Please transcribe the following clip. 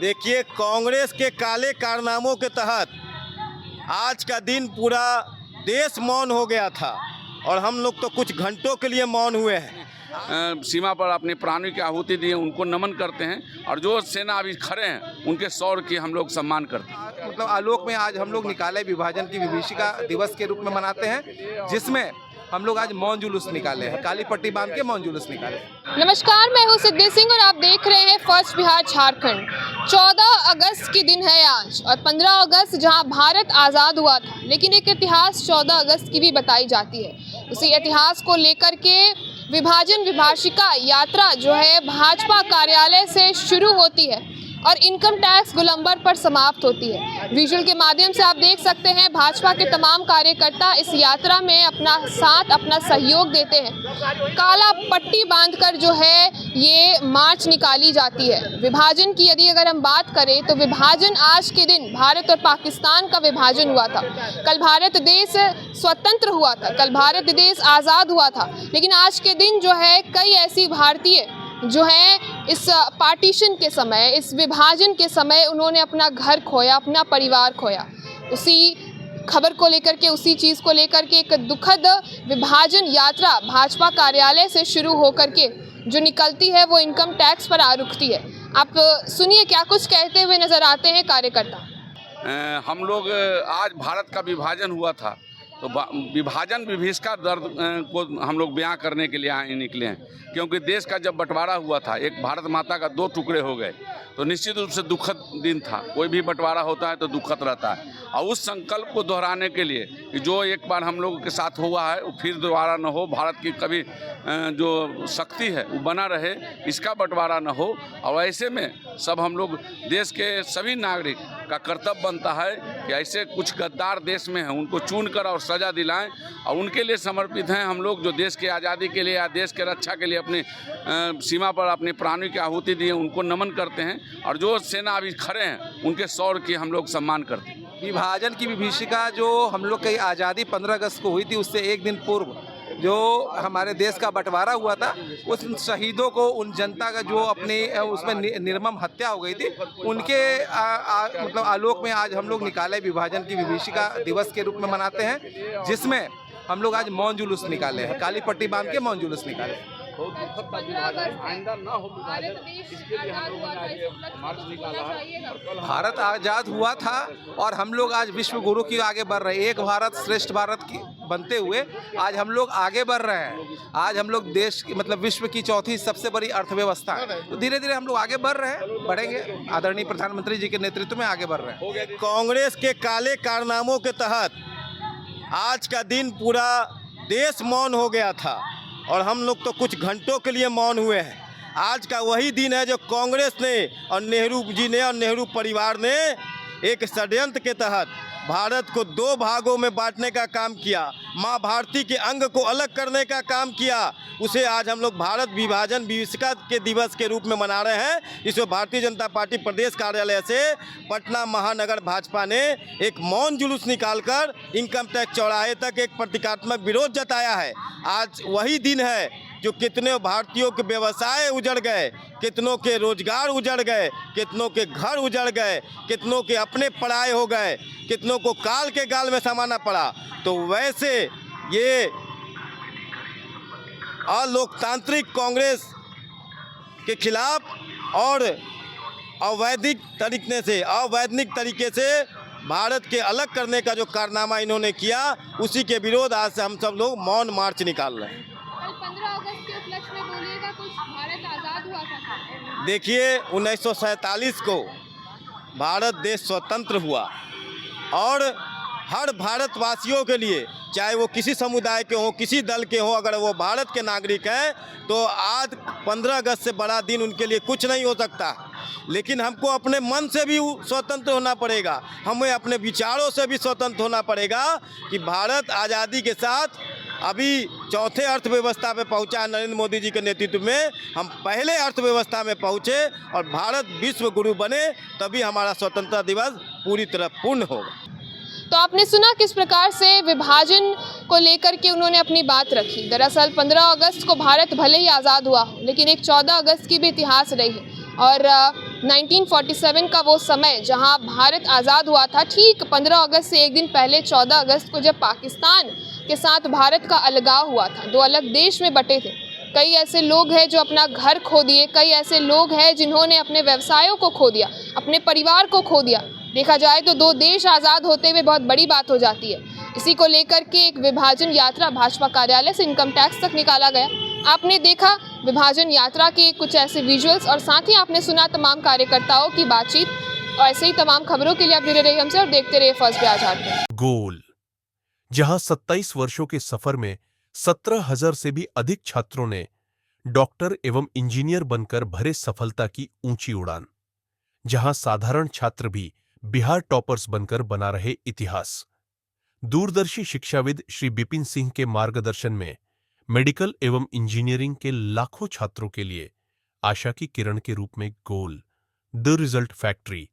देखिए, कांग्रेस के काले कारनामों के तहत आज का दिन पूरा देश मौन हो गया था और हम लोग तो कुछ घंटों के लिए मौन हुए हैं। सीमा पर अपने प्राणों की आहुति दी है, उनको नमन करते हैं और जो सेना अभी खड़े हैं उनके शौर्य की हम लोग सम्मान करते हैं। मतलब आलोक में आज हम लोग निकाले विभाजन की विभीषिका दिवस के रूप में मनाते हैं, जिसमें हम लोग आज मौन जुलूस निकाले हैं, काली पट्टी बांध के मौन जुलूस निकाले। नमस्कार, मैं हूं सिद्धि सिंह और आप देख रहे हैं फर्स्ट बिहार झारखंड। 14 अगस्त की दिन है आज और 15 अगस्त जहां भारत आज़ाद हुआ था, लेकिन एक इतिहास 14 अगस्त की भी बताई जाती है। उसी इतिहास को लेकर के विभाजन विभाषिका यात्रा जो है भाजपा कार्यालय से शुरू होती है और इनकम टैक्स गोलंबर पर समाप्त होती है। विजुअल के माध्यम से आप देख सकते हैं भाजपा के तमाम कार्यकर्ता इस यात्रा में अपना साथ, अपना सहयोग देते हैं। काला पट्टी बांधकर जो है ये मार्च निकाली जाती है। विभाजन की यदि अगर हम बात करें तो विभाजन आज के दिन भारत और पाकिस्तान का विभाजन हुआ था। कल भारत देश स्वतंत्र हुआ था, कल भारत देश आज़ाद हुआ था, लेकिन आज के दिन जो है कई ऐसी भारतीय जो है इस पार्टीशन के समय, इस विभाजन के समय उन्होंने अपना घर खोया, अपना परिवार खोया। उसी खबर को लेकर के, उसी चीज़ को लेकर के एक दुखद विभाजन यात्रा भाजपा कार्यालय से शुरू होकर के जो निकलती है वो इनकम टैक्स पर आ रुकती है। आप सुनिए क्या कुछ कहते हुए नजर आते हैं कार्यकर्ता। हम लोग आज भारत का विभाजन हुआ था तो विभाजन विभीषिका दर्द को हम लोग बयां करने के लिए निकले हैं, क्योंकि देश का जब बंटवारा हुआ था, एक भारत माता का 2 टुकड़े हो गए, तो निश्चित रूप से दुखद दिन था। कोई भी बंटवारा होता है तो दुखद रहता है और उस संकल्प को दोहराने के लिए कि जो एक बार हम लोगों के साथ हुआ है वो फिर दोबारा न हो, भारत की कभी जो शक्ति है वो बना रहे, इसका बंटवारा न हो। और ऐसे में सब हम लोग देश के सभी नागरिक का कर्तव्य बनता है कि ऐसे कुछ गद्दार देश में हैं उनको चुन कर और सज़ा दिलाएं और उनके लिए समर्पित हैं हम लोग, जो देश की आज़ादी के लिए या देश के रक्षा के लिए अपनी सीमा पर अपने प्राणों की आहुति दी है, उनको नमन करते हैं और जो सेना अभी खड़े हैं उनके शौर्य की हम लोग सम्मान करते हैं। विभाजन की विभीषिका जो हम लोग की आज़ादी 15 अगस्त को हुई थी, उससे एक दिन पूर्व जो हमारे देश का बंटवारा हुआ था, उस शहीदों को, उन जनता का जो अपनी उसमें निर्मम हत्या हो गई थी, उनके मतलब आलोक में आज हम लोग निकाले विभाजन की विभीषिका दिवस के रूप में मनाते हैं, जिसमें हम लोग आज मौन जुलूस निकाले हैं, काली पट्टी बांध के मौन जुलूस निकाले। भारत आज़ाद हुआ था और हम लोग आज विश्व गुरु की आगे बढ़ रहे हैं। एक भारत श्रेष्ठ भारत की बनते हुए आज हम लोग आगे बढ़ रहे हैं। आज हम लोग देश की मतलब विश्व की 4थी सबसे बड़ी अर्थव्यवस्था है, तो धीरे धीरे हम लोग आगे बढ़ रहे हैं, बढ़ेंगे। आदरणीय प्रधानमंत्री जी के नेतृत्व में आगे बढ़ रहे हैं। कांग्रेस के काले कारनामों के तहत आज का दिन पूरा देश मौन हो गया था और हम लोग तो कुछ घंटों के लिए मौन हुए हैं। आज का वही दिन है जो कांग्रेस ने और नेहरू जी ने और नेहरू परिवार ने एक षड्यंत्र के तहत भारत को 2 भागों में बांटने का काम किया, माँ भारती के अंग को अलग करने का काम किया। उसे आज हम लोग भारत विभाजन विभीषिका के दिवस के रूप में मना रहे हैं। इसमें भारतीय जनता पार्टी प्रदेश कार्यालय से पटना महानगर भाजपा ने एक मौन जुलूस निकालकर इनकम टैक्स चौराहे तक एक प्रतीकात्मक विरोध जताया है। आज वही दिन है जो कितने भारतीयों के व्यवसाय उजड़ गए, कितनों के रोजगार उजड़ गए, कितनों के घर उजड़ गए, कितनों के अपने पराए हो गए, कितनों को काल के गाल में समाना पड़ा। तो वैसे ये अलोकतांत्रिक कांग्रेस के खिलाफ और अवैधिक तरीके से भारत के अलग करने का जो कारनामा इन्होंने किया, उसी के विरोध आज से हम सब लोग मौन मार्च निकाल रहे हैं। 15 अगस्त के उपलक्ष्य में बोलिएगा कुछ, भारत आज़ाद हुआ था। देखिए, 1947 को भारत देश स्वतंत्र हुआ और हर भारतवासियों के लिए, चाहे वो किसी समुदाय के हों, किसी दल के हों, अगर वो भारत के नागरिक हैं तो आज 15 अगस्त से बड़ा दिन उनके लिए कुछ नहीं हो सकता। लेकिन हमको अपने मन से भी स्वतंत्र होना पड़ेगा, हमें अपने विचारों से भी स्वतंत्र होना पड़ेगा कि भारत आज़ादी के साथ अभी 4थे अर्थव्यवस्था पे पहुंचा है नरेंद्र मोदी जी के नेतृत्व में। हम पहले अर्थव्यवस्था में पहुंचे और भारत विश्व गुरु बने, तभी हमारा स्वतंत्रता दिवस पूरी तरह पूर्ण होगा। तो आपने सुना किस प्रकार से विभाजन को लेकर के उन्होंने अपनी बात रखी। दरअसल 15 अगस्त को भारत भले ही आज़ाद हुआ, लेकिन एक 14 अगस्त की भी इतिहास रही है और 1947 का वो समय जहां भारत आज़ाद हुआ था, ठीक 15 अगस्त से एक दिन पहले 14 अगस्त को जब पाकिस्तान के साथ भारत का अलगाव हुआ था, दो अलग देश में बटे थे। कई ऐसे लोग हैं जो अपना घर खो दिए, कई ऐसे लोग हैं जिन्होंने अपने व्यवसायों को खो दिया, अपने परिवार को खो दिया। देखा जाए तो दो देश आज़ाद होते हुए बहुत बड़ी बात हो जाती है। इसी को लेकर के एक विभाजन यात्रा भाजपा कार्यालय से इनकम टैक्स तक निकाला गया। आपने देखा विभाजन यात्रा के कुछ ऐसे विजुअल्स और साथ ही आपने सुना तमाम कार्यकर्ताओं की बातचीत। और ऐसे ही तमाम खबरों के लिए आप जुड़े रहिए हमसे और देखते रहिए फर्स्ट बिहार झारखंड। गोल, जहां 27 वर्षों के सफर में 17,000 से भी अधिक छात्रों ने डॉक्टर एवं इंजीनियर बनकर भरे सफलता की ऊंची उड़ान, जहां साधारण छात्र भी बिहार टॉपर्स बनकर बना रहे इतिहास। दूरदर्शी शिक्षाविद श्री बिपिन सिंह के मार्गदर्शन में मेडिकल एवं इंजीनियरिंग के लाखों छात्रों के लिए आशा की किरण के रूप में गोल, द रिजल्ट फैक्ट्री।